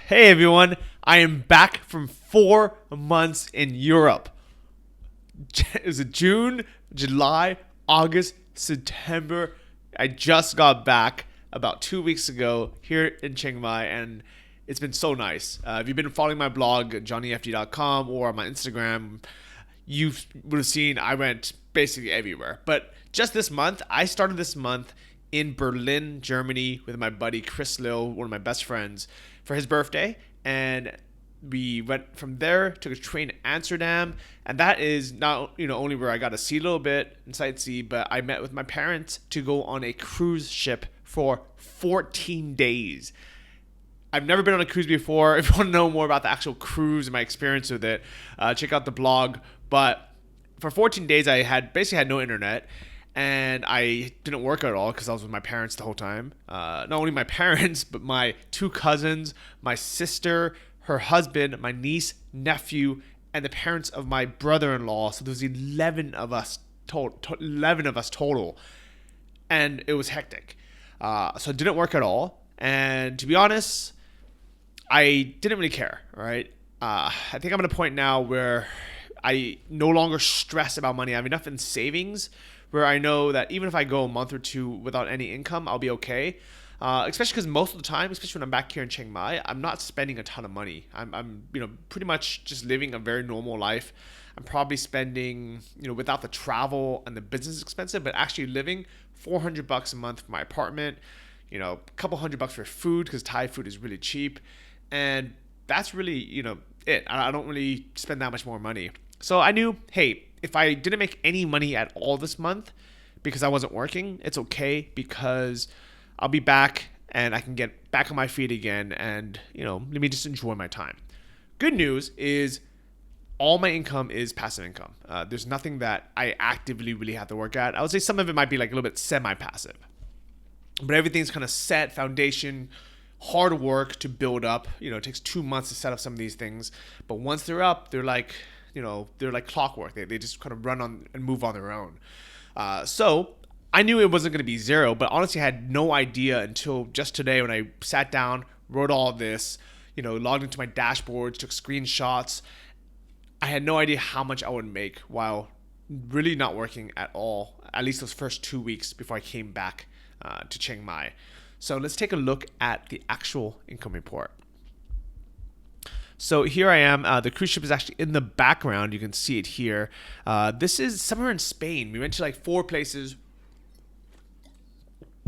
Hey everyone, I am back from 4 months in Europe. Is it June, July, August, September? I just got back about 2 weeks ago here in Chiang Mai, and it's been so nice. If you've been following my blog, johnnyfd.com, or on my Instagram, you would have seen I went basically everywhere. But just this month, I started this month in Berlin, Germany, with my buddy Chris Lill, one of my best friends, for his birthday. And we went from there, took a train to Amsterdam, and that is not only where I got to see a little bit and sightsee, but I met with my parents to go on a cruise ship for 14 days. I've never been on a cruise before. If you want to know more about the actual cruise and my experience with it, check out the blog. But for 14 days, I basically had no internet, and I didn't work at all because I was with my parents the whole time. Not only my parents, but my two cousins, my sister, her husband, my niece, nephew, and the parents of my brother-in-law. So there was 11 of us total, and it was hectic. So it didn't work at all. And to be honest, I didn't really care, right? I think I'm at a point now where I no longer stress about money. I have enough in savings where I know that even if I go a month or two without any income, I'll be okay. Especially because most of the time, especially when I'm back here in Chiang Mai, I'm not spending a ton of money. I'm pretty much just living a very normal life. I'm probably spending, without the travel and the business expensive, but actually living $400 a month for my apartment, a couple $100 for food because Thai food is really cheap. And that's really, it. I don't really spend that much more money. So I knew, hey, if I didn't make any money at all this month because I wasn't working, it's okay because I'll be back and I can get back on my feet again and, let me just enjoy my time. Good news is all my income is passive income. There's nothing that I actively really have to work at. I would say some of it might be like a little bit semi-passive, but everything's kind of set, foundation, hard work to build up. It takes 2 months to set up some of these things, but once they're up, they're like clockwork. They just kind of run on and move on their own. So I knew it wasn't going to be zero, but honestly, I had no idea until just today when I sat down, wrote all of this, logged into my dashboards, took screenshots. I had no idea how much I would make while really not working at all, at least those first 2 weeks before I came back to Chiang Mai. So let's take a look at the actual income report. So here I am. The cruise ship is actually in the background. You can see it here. This is somewhere in Spain. We went to like 4 places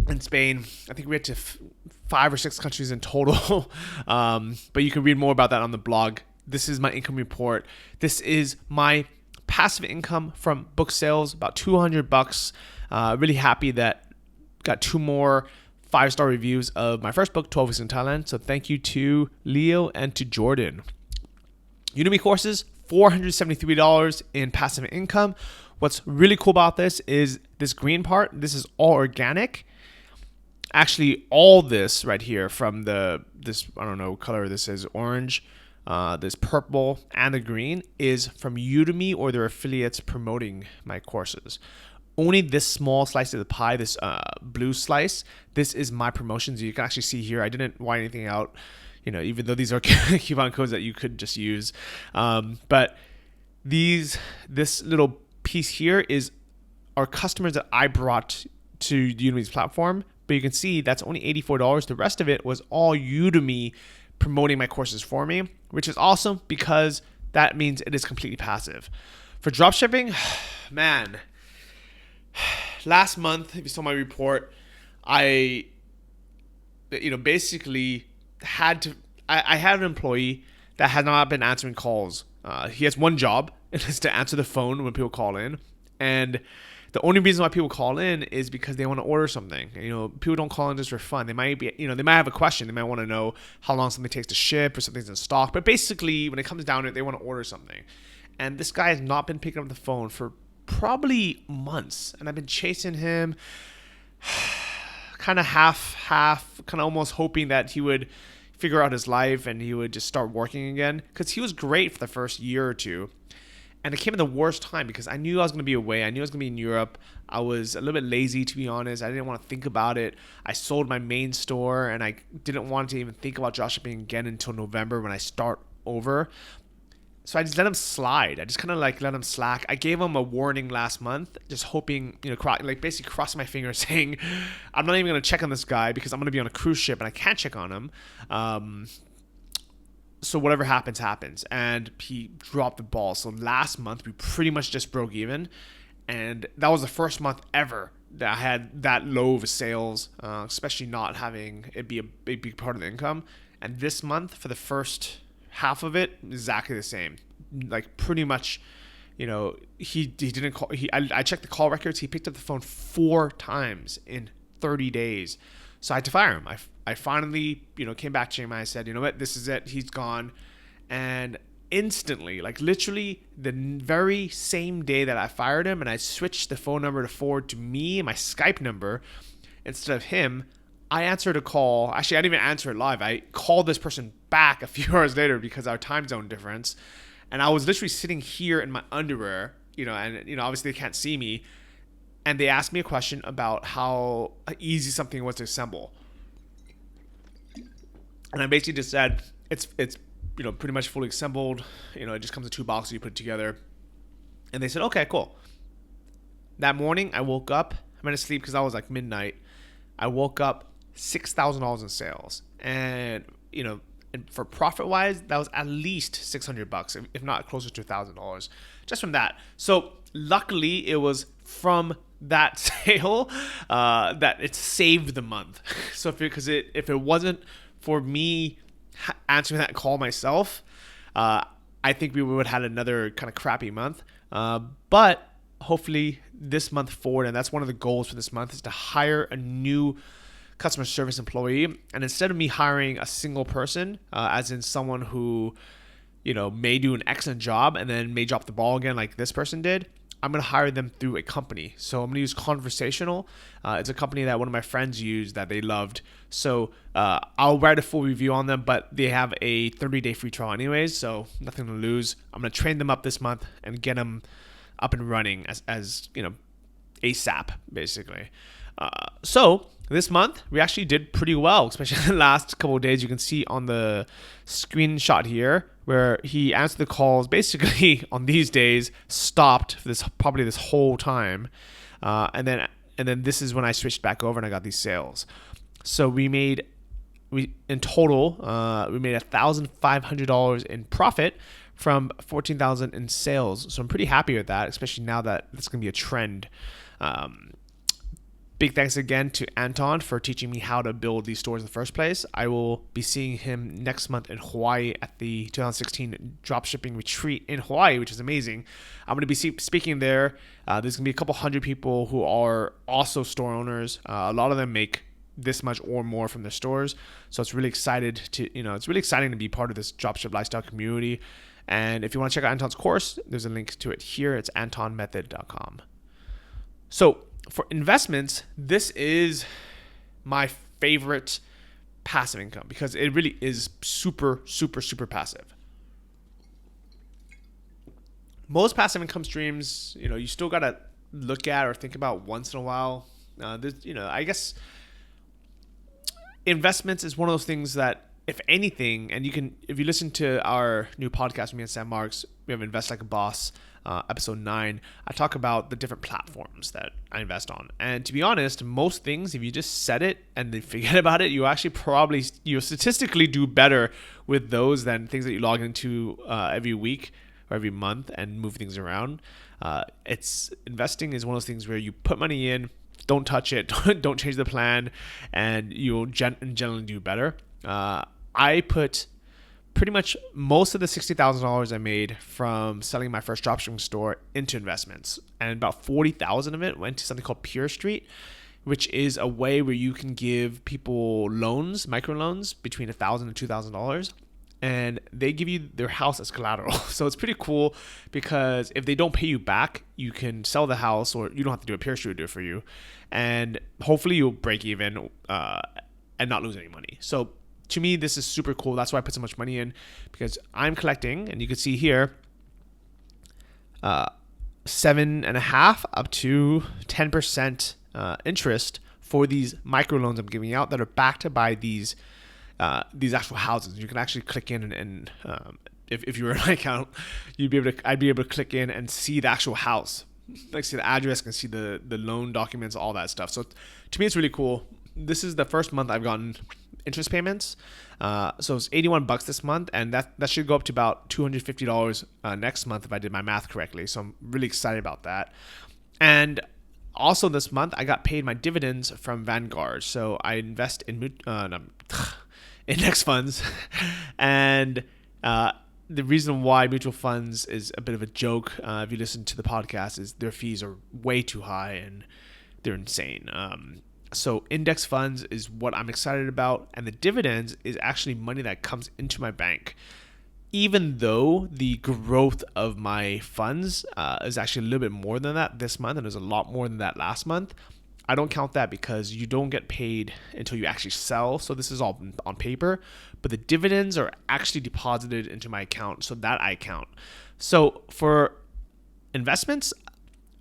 in Spain. I think we went to 5 or 6 countries in total. But you can read more about that on the blog. This is my income report. This is my passive income from book sales, about $200. Really happy that got 2 more 5-star reviews of my first book, 12 Weeks in Thailand. So thank you to Leo and to Jordan. Udemy courses, $473 in passive income. What's really cool about this is this green part. This is all organic. Actually, all this right here from this, I don't know, color this is, orange, this purple, and the green is from Udemy or their affiliates promoting my courses. Only this small slice of the pie, this blue slice, this is my promotions. You can actually see here, I didn't white anything out, even though these are coupon codes that you could just use. But this little piece here is our customers that I brought to Udemy's platform. But you can see that's only $84. The rest of it was all Udemy promoting my courses for me, which is awesome because that means it is completely passive. For dropshipping, man, last month, if you saw my report, I basically had to, I had an employee that had not been answering calls. He has one job, and it's to answer the phone when people call in. And the only reason why people call in is because they want to order something. People don't call in just for fun. They might be, they might have a question. They might want to know how long something takes to ship or something's in stock. But basically, when it comes down to it, they want to order something. And this guy has not been picking up the phone for probably months, and I've been chasing him kind of half, kind of almost hoping that he would figure out his life and he would just start working again, because he was great for the first year or two. And it came at the worst time because I knew I was going to be away. I knew I was going to be in Europe. I was a little bit lazy, to be honest. I didn't want to think about it. I sold my main store, and I didn't want to even think about dropshipping again until November when I start over. So I just let him slide. I just kind of like let him slack. I gave him a warning last month, just hoping, like basically crossing my fingers saying, I'm not even going to check on this guy because I'm going to be on a cruise ship and I can't check on him. So whatever happens, happens. And he dropped the ball. So last month, we pretty much just broke even. And that was the first month ever that I had that low of sales, especially not having it be a big part of the income. And this month, for the first half of it, exactly the same. Like pretty much, he didn't call. I checked the call records. He picked up the phone 4 times in 30 days. So I had to fire him. I finally, came back to him and I said, you know what, this is it. He's gone. And instantly, like literally the very same day that I fired him and I switched the phone number to forward to me, my Skype number, instead of him, I answered a call. Actually, I didn't even answer it live. I called this person back a few hours later because our time zone difference. And I was literally sitting here in my underwear, and obviously they can't see me. And they asked me a question about how easy something was to assemble. And I basically just said, it's pretty much fully assembled. It just comes in 2 boxes, you put it together. And they said, okay, cool. That morning, I woke up. I went to sleep because I was like midnight. I woke up $6,000 in sales. And, and for profit-wise, that was at least $600, if not closer to $1,000, just from that. So luckily, it was from that sale that it saved the month. So if it wasn't for me answering that call myself, I think we would have had another kind of crappy month. But hopefully this month forward, and that's one of the goals for this month, is to hire a new customer service employee. And instead of me hiring a single person, as in someone who, may do an excellent job and then may drop the ball again like this person did, I'm going to hire them through a company. So I'm going to use Conversational. It's a company that one of my friends used that they loved. So I'll write a full review on them, but they have a 30-day free trial anyways, so nothing to lose. I'm going to train them up this month and get them up and running as ASAP, basically. So this month, we actually did pretty well, especially in the last couple of days. You can see on the screenshot here where he answered the calls basically on these days, stopped for probably this whole time. And then this is when I switched back over and I got these sales. So in total, we made $1,500 in profit from $14,000 in sales. So I'm pretty happy with that, especially now that it's going to be a trend. Big thanks again to Anton for teaching me how to build these stores in the first place. I will be seeing him next month in Hawaii at the 2016 dropshipping retreat in Hawaii, which is amazing. I'm going to be speaking there. There's going to be a couple hundred people who are also store owners. A lot of them make this much or more from their stores. So it's really exciting to be part of this dropship lifestyle community. And if you want to check out Anton's course, there's a link to it here. It's antonmethod.com. So for investments, this is my favorite passive income because it really is super, super, super passive. Most passive income streams, you still got to look at or think about once in a while. I guess investments is one of those things that, if anything, and if you listen to our new podcast with me and Sam Marks, we have Invest Like a Boss, episode 9, I talk about the different platforms that I invest on. And to be honest, most things, if you just set it and then forget about it, you actually you statistically do better with those than things that you log into every week or every month and move things around. Investing is one of those things where you put money in, don't touch it, don't change the plan, and you'll generally do better. I put pretty much most of the $60,000 I made from selling my first dropshipping store into investments, and about $40,000 of it went to something called Pure Street, which is a way where you can give people loans, microloans, between $1,000 and $2,000, and they give you their house as collateral. So it's pretty cool because if they don't pay you back, you can sell the house, or you don't have to do it. Pure Street will do it for you, and hopefully you'll break even and not lose any money. So to me, this is super cool. That's why I put so much money in, because I'm collecting, and you can see here, 7.5 up to 10% interest for these microloans I'm giving out that are backed by these actual houses. You can actually click in and if you were in my account, I'd be able to click in and see the actual house, like see the address, can see the loan documents, all that stuff. So to me, it's really cool. This is the first month I've gotten interest payments. So it's $81 this month, and that should go up to about $250 next month if I did my math correctly. So I'm really excited about that. And also this month I got paid my dividends from Vanguard. So I invest in index funds, and the reason why mutual funds is a bit of a joke, if you listen to the podcast, is their fees are way too high and they're insane. So index funds is what I'm excited about, and the dividends is actually money that comes into my bank. Even though the growth of my funds is actually a little bit more than that this month, and it was a lot more than that last month, I don't count that because you don't get paid until you actually sell. So this is all on paper, but the dividends are actually deposited into my account, so that I count. So for investments,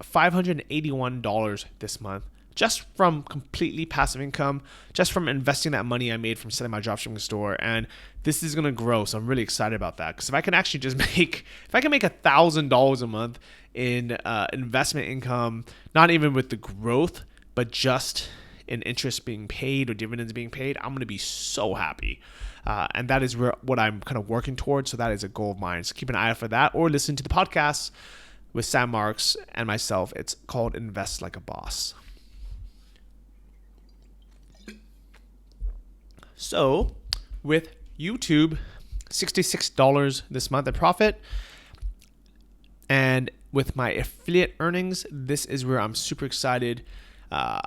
$581 this month, just from completely passive income, just from investing that money I made from selling my dropshipping store. And this is going to grow. So I'm really excited about that. Because if I can actually just make $1,000 a month in investment income, not even with the growth, but just in interest being paid or dividends being paid, I'm going to be so happy. And that is what I'm kind of working towards. So that is a goal of mine. So keep an eye out for that, or listen to the podcast with Sam Marks and myself. It's called Invest Like a Boss. So with YouTube, $66 this month in profit. And with my affiliate earnings, this is where I'm super excited. I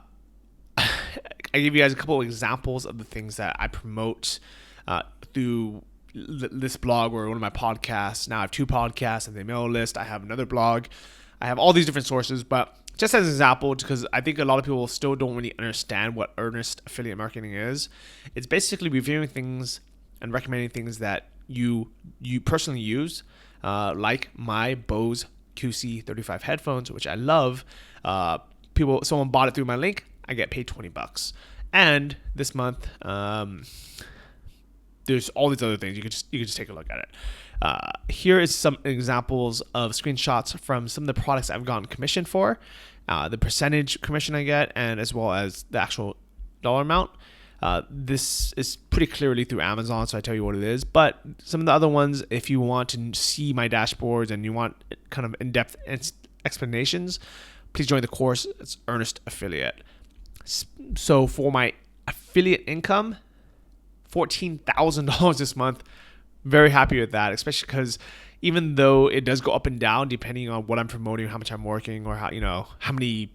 give you guys a couple of examples of the things that I promote through this blog or one of my podcasts. Now I have 2 podcasts and the email list. I have another blog. I have all these different sources, but just as an example, because I think a lot of people still don't really understand what earnest affiliate marketing is. It's basically reviewing things and recommending things that you personally use, like my Bose QC35 headphones, which I love. Someone bought it through my link, I get paid $20. And this month, there's all these other things. You could just take a look at it. Here is some examples of screenshots from some of the products I've gotten commission for, the percentage commission I get, and as well as the actual dollar amount. This is pretty clearly through Amazon, so I tell you what it is. But some of the other ones, if you want to see my dashboards and you want kind of in-depth explanations, please join the course. It's Earnest Affiliate. So for my affiliate income, $14,000 this month. Very happy with that, especially because even though it does go up and down depending on what I'm promoting, how much I'm working, or how many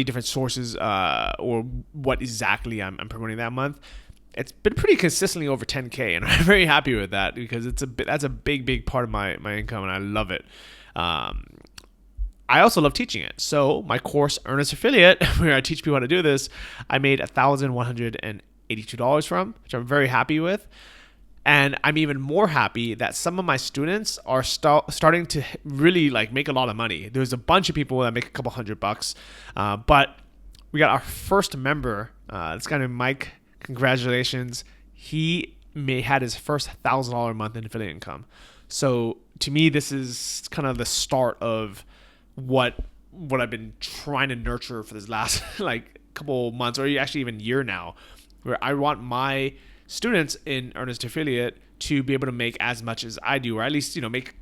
different sources or what exactly I'm promoting that month, it's been pretty consistently over 10K, and I'm very happy with that because that's a big part of my income, and I love it. I also love teaching it. So my course, Earnest Affiliate, where I teach people how to do this, I made $1,182 from, which I'm very happy with. And I'm even more happy that some of my students are starting to really make a lot of money. There's a bunch of people that make a couple $100, but we got our first member. This guy named Mike. Congratulations. He had his first $1,000 a month in affiliate income. So to me, this is kind of the start of what I've been trying to nurture for this last couple months, or actually even year now, where I want my students in Earnest Affiliate to be able to make as much as I do, or at least make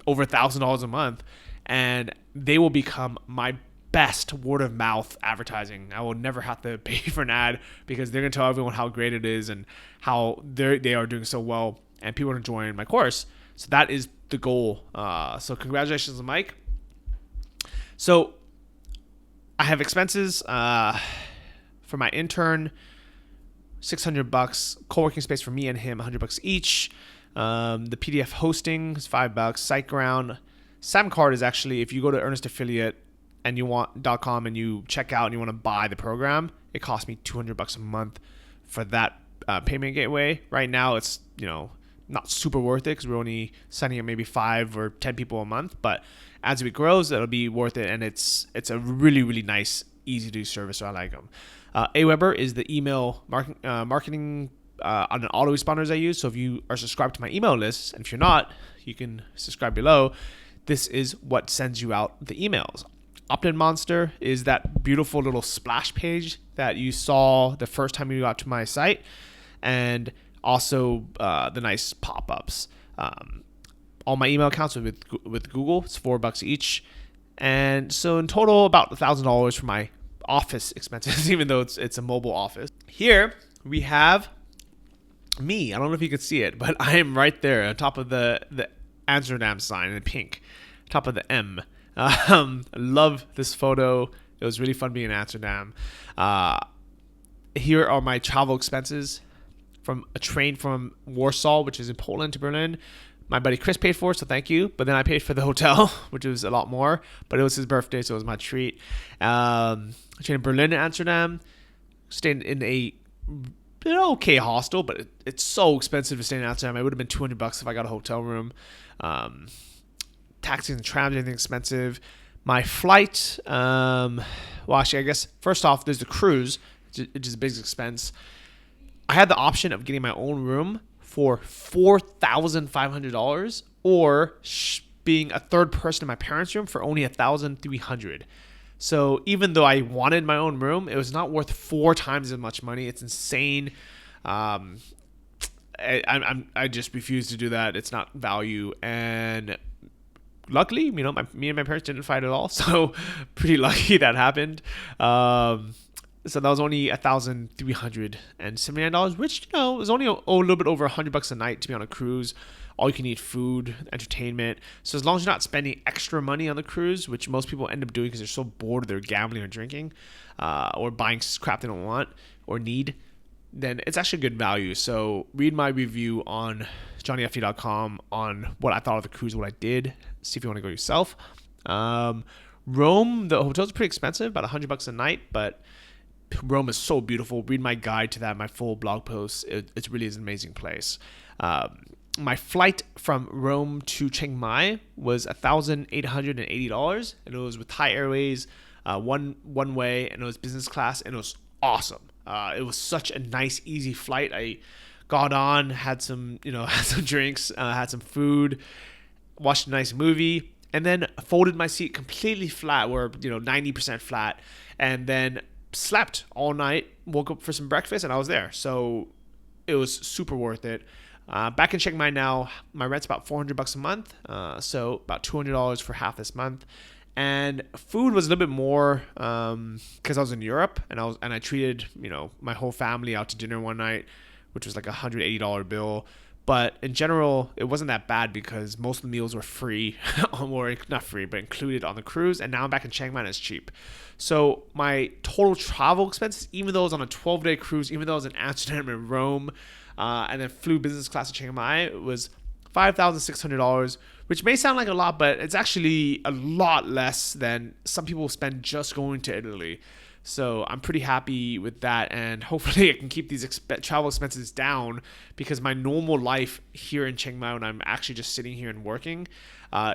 over $1,000 a month, and they will become my best word of mouth advertising. I will never have to pay for an ad because they're gonna tell everyone how great it is and how they are doing so well, and people are enjoying my course. So that is the goal. So congratulations, Mike. So I have expenses for my intern, $600, co-working space for me and him, $100 each. The PDF hosting is $5. SiteGround. SamCard is actually, if you go to Earnest Affiliate and you want .com and you check out and you want to buy the program, it costs me $200 a month for that payment gateway. Right now it's not super worth it because we're only signing up maybe 5 or 10 people a month. But as it grows, it'll be worth it, and it's a really really nice, easy to use service. So I like them. Aweber is the email marketing on an autoresponders I use. So if you are subscribed to my email list, and if you're not, you can subscribe below. This is what sends you out the emails. Opt-in Monster is that beautiful little splash page that you saw the first time you got to my site, and also the nice pop-ups. All my email accounts are with Google. It's $4 each, and so in total about $1,000 for my office expenses, even though it's a mobile office. Here we have me. I don't know if you can see it, but I am right there on top of the Amsterdam sign in pink, top of the M. Love this photo. It was really fun being in Amsterdam. Here are my travel expenses from a train from Warsaw, which is in Poland, to Berlin. My buddy Chris paid for it, so thank you. But then I paid for the hotel, which was a lot more. But it was his birthday, so it was my treat. I trained in Berlin and Amsterdam. Stayed in an okay hostel, but it's so expensive to stay in Amsterdam. It would have been $200 if I got a hotel room. Taxis and trams, anything expensive. My flight, well, actually, I guess first off, there's the cruise, which is a big expense. I had the option of getting my own room for $4,500 or being a third person in my parents' room for only $1,300. So even though I wanted my own room, it was not worth 4 times as much money. It's insane. I just refuse to do that. It's not value. And luckily, me and my parents didn't fight at all. So pretty lucky that happened. So that was only $1,379, which, was only a little bit over $100 a night to be on a cruise. All you can eat, food, entertainment. So as long as you're not spending extra money on the cruise, which most people end up doing because they're so bored, they're gambling or drinking, or buying crap they don't want or need, then it's actually good value. So read my review on johnnyfe.com on what I thought of the cruise, what I did. See if you want to go yourself. Rome, the hotel's pretty expensive, about $100 a night, but Rome is so beautiful. Read my guide to that, my full blog post. It really is an amazing place. My flight from Rome to Chiang Mai was $1,880, and it was with Thai Airways, one way, and it was business class, and it was awesome. It was such a nice, easy flight. I got on, had some drinks, had some food, watched a nice movie, and then folded my seat completely flat, where 90% flat, and then slept all night. Woke up for some breakfast, and I was there. So it was super worth it. Back in Chiang Mai now, my rent's about $400 a month, so about $200 for half this month. And food was a little bit more because I was in Europe, and I treated my whole family out to dinner one night, which was like a $180 bill. But in general, it wasn't that bad because most of the meals were free, or not free, but included on the cruise. And now I'm back in Chiang Mai and it's cheap. So my total travel expenses, even though I was on a 12-day cruise, even though I was in Amsterdam and Rome, and then flew business class to Chiang Mai, it was $5,600, which may sound like a lot, but it's actually a lot less than some people spend just going to Italy. So I'm pretty happy with that, and hopefully I can keep these travel expenses down, because my normal life here in Chiang Mai, when I'm actually just sitting here and working,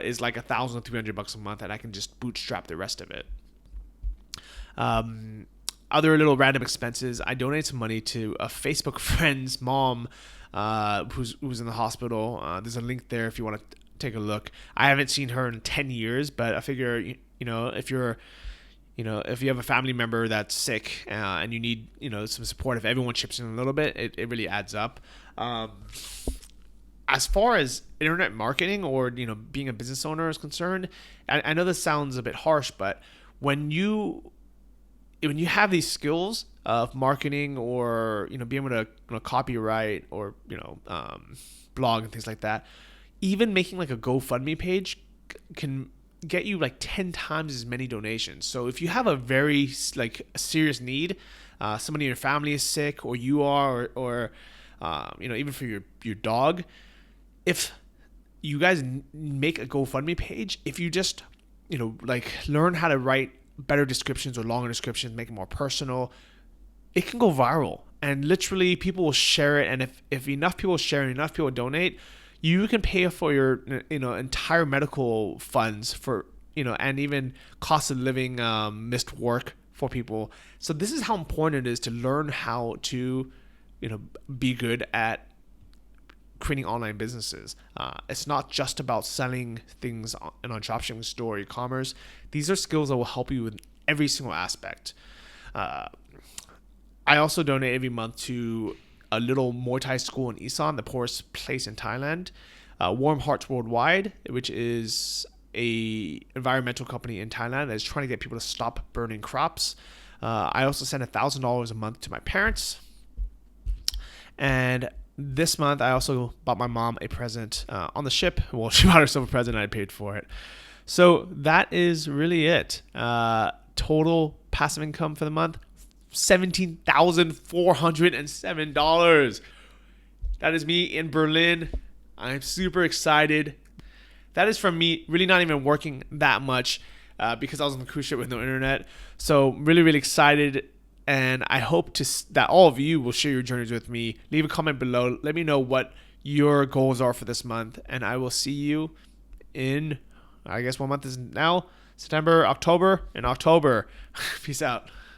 is like $1,300 a month, and I can just bootstrap the rest of it. Other little random expenses, I donate some money to a Facebook friend's mom, who's in the hospital. There's a link there if you want to take a look. I haven't seen her in 10 years, but I figure if you have a family member that's sick and you need some support, if everyone chips in a little bit, it really adds up. As far as internet marketing or being a business owner is concerned, I know this sounds a bit harsh, but when you have these skills of marketing, or being able to copyright, or blog and things like that, even making like a GoFundMe page can get you like 10 times as many donations. So if you have a very serious need, somebody in your family is sick, or you are, or even for your dog, if you guys make a GoFundMe page, if you just learn how to write better descriptions or longer descriptions, make it more personal, it can go viral. And literally people will share it, and if enough people share and enough people donate, you can pay for your entire medical funds for and even cost of living, missed work for people. So this is how important it is to learn how to be good at creating online businesses. It's not just about selling things in a dropshipping store, e-commerce. These are skills that will help you in every single aspect. I also donate every month to a little Muay Thai school in Isan, the poorest place in Thailand. Warm Hearts Worldwide, which is a environmental company in Thailand that is trying to get people to stop burning crops. I also send $1,000 a month to my parents. And this month, I also bought my mom a present on the ship. Well, she bought herself a present and I paid for it. So that is really it. Total passive income for the month, $17,407. That is me in Berlin. I'm super excited. That is from me really not even working that much because I was on the cruise ship with no internet. So really, really excited. And I hope that all of you will share your journeys with me. Leave a comment below. Let me know what your goals are for this month. And I will see you in, I guess what month is now? September, October. In October. Peace out.